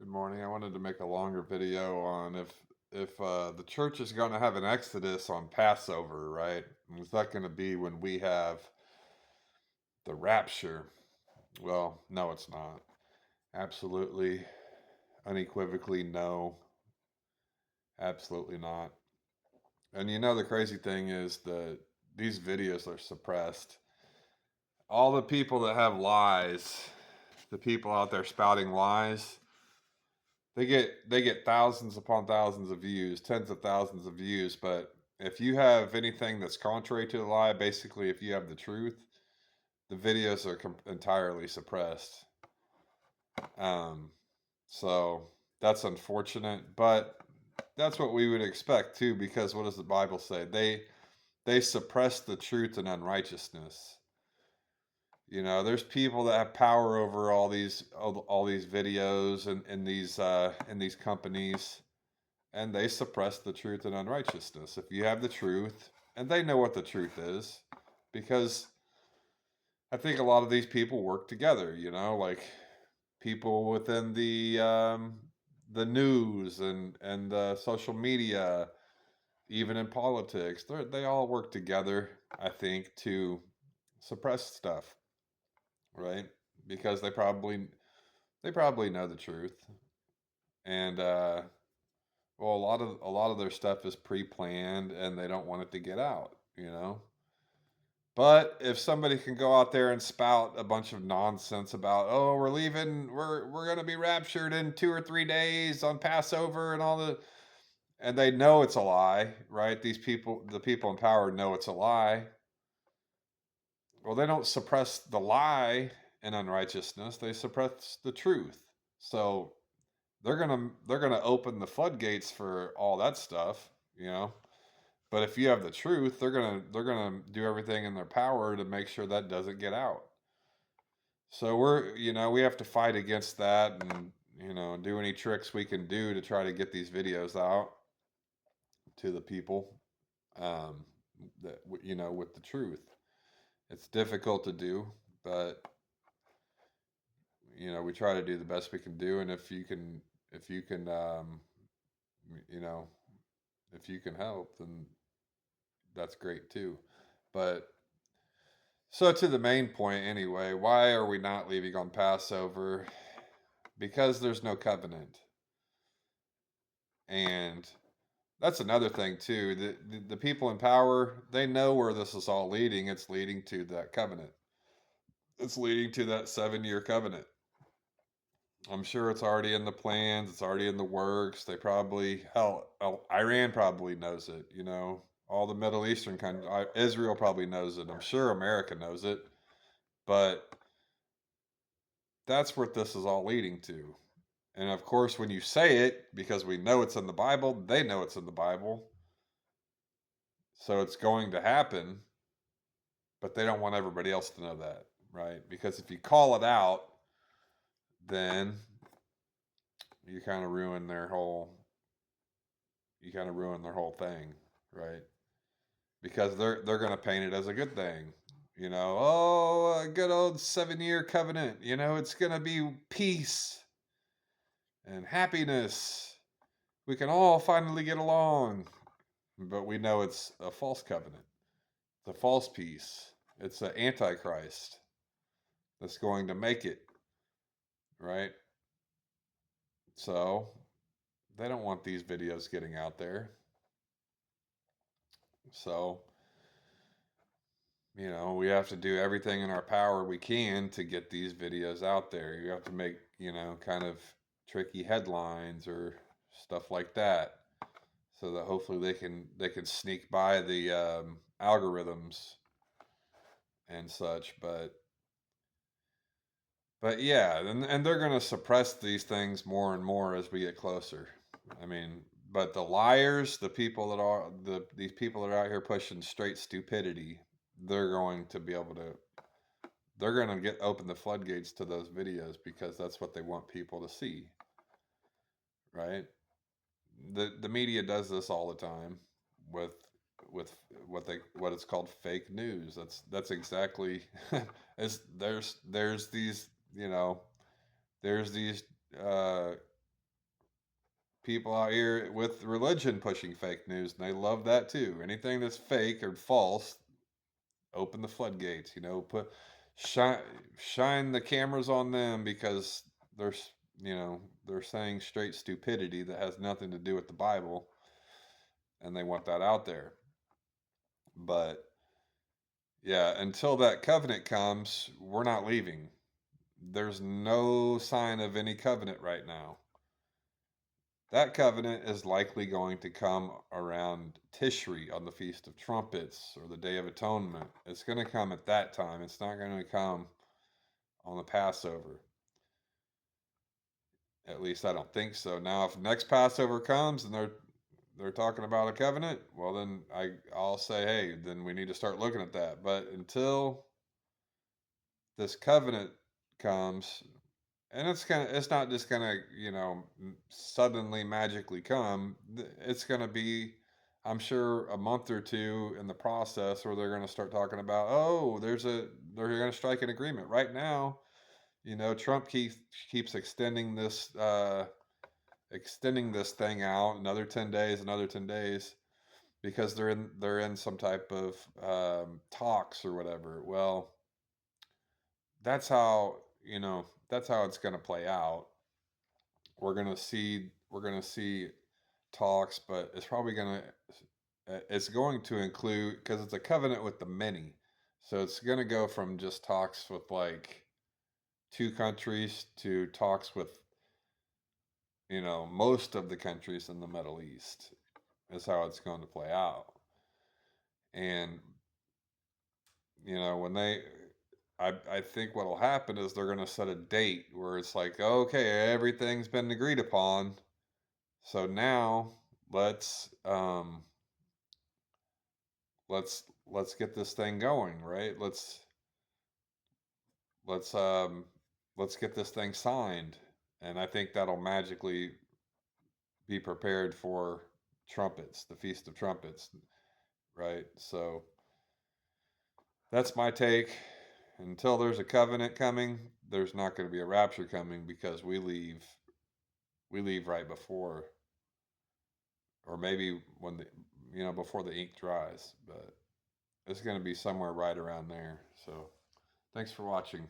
Good morning. I wanted to make a longer video on if the church is going to have an exodus on Passover, right? And is that going to be when we have the rapture? Well, no, it's not. Absolutely, unequivocally, no. Absolutely not. And the crazy thing is that these videos are suppressed. All the people that have lies, the people out there spouting lies, they get thousands upon thousands of views, tens of thousands of views, but if you have anything that's contrary to the lie, basically if you have the truth, the videos are entirely suppressed. Um, so that's unfortunate, but that's what we would expect too, because what does the Bible say? They suppress the truth and unrighteousness. There's people that have power over all these videos and these companies, and they suppress the truth and unrighteousness. If you have the truth, and they know what the truth is, because I think a lot of these people work together. Like people within the news and social media, even in politics, they all work together. I think to suppress stuff, right? Because they probably know the truth, and well, a lot of their stuff is pre-planned, and they don't want it to get out. But if somebody can go out there and spout a bunch of nonsense about, oh, we're leaving, we're going to be raptured in 2 or 3 days on Passover and and they know it's a lie, right? The people in power know it's a lie. Well, they don't suppress the lie and unrighteousness; they suppress the truth. So they're gonna open the floodgates for all that stuff. But if you have the truth, they're gonna do everything in their power to make sure that doesn't get out. So we have to fight against that, and do any tricks we can do to try to get these videos out to the people, um, with the truth. It's difficult to do, but we try to do the best we can do, and if you can, you know, if you can help, then that's great too. But so to the main point anyway, why are we not leaving on Passover? Because there's no covenant. And that's another thing too. The people in power, they know where this is all leading. It's leading to that covenant. It's leading to that 7-year covenant. I'm sure it's already in the plans. It's already in the works. They probably, hell, Iran probably knows it. All the Middle Eastern countries, Israel probably knows it. I'm sure America knows it. But that's what this is all leading to. And of course, when you say it, because we know it's in the Bible, they know it's in the Bible. So it's going to happen, but they don't want everybody else to know that, right? Because if you call it out, then you kind of ruin their whole thing, right? Because they're going to paint it as a good thing. Oh, a good old 7-year covenant. It's going to be peace and happiness. We can all finally get along. But we know it's a false covenant. It's a false peace. It's an antichrist that's going to make it, right? So they don't want these videos getting out there. So, we have to do everything in our power we can to get these videos out there. You have to make, kind of tricky headlines or stuff like that, so that hopefully they can sneak by the algorithms and such. But yeah, and they're going to suppress these things more and more as we get closer. I mean, but the liars, the people that are these people that are out here pushing straight stupidity, they're going to be able to they're going to get open the floodgates to those videos because that's what they want people to see, right? The media does this all the time with with what it's called fake news. That's exactly there's these, there's these uh people out here with religion pushing fake news, and they love that too. Anything that's fake or false, open the floodgates. Put shine shine the cameras on them because there's they're saying straight stupidity that has nothing to do with the Bible, and they want that out there. But yeah, until that covenant comes, we're not leaving. There's no sign of any covenant right now. That covenant is likely going to come around Tishri on the Feast of Trumpets or the Day of Atonement. It's going to come at that time. It's not going to come on the Passover. At least I don't think so. Now, if next Passover comes and they're talking about a covenant, well then I'll say, hey, then we need to start looking at that. But until this covenant comes, and it's not just gonna suddenly magically come. It's gonna be, I'm sure, a month or two in the process where they're gonna start talking about, oh, they're gonna strike an agreement. Right now, Trump keeps extending this thing out another 10 days, another 10 days, because they're in some type of talks or whatever. Well, that's how that's how it's going to play out. We're going to see talks, but it's going to include, because it's a covenant with the many, so it's going to go from just talks with like two countries to talks with most of the countries in the Middle East. Is how it's going to play out. And when I think what'll happen is they're going to set a date where it's like, okay, everything's been agreed upon, so now let's get this thing going, right? Let's um let's get this thing signed. And I think that'll magically be prepared for trumpets, the Feast of Trumpets, right? So that's my take. Until there's a covenant coming, there's not going to be a rapture coming, because we leave right before, or maybe when before the ink dries, but it's going to be somewhere right around there. So thanks for watching.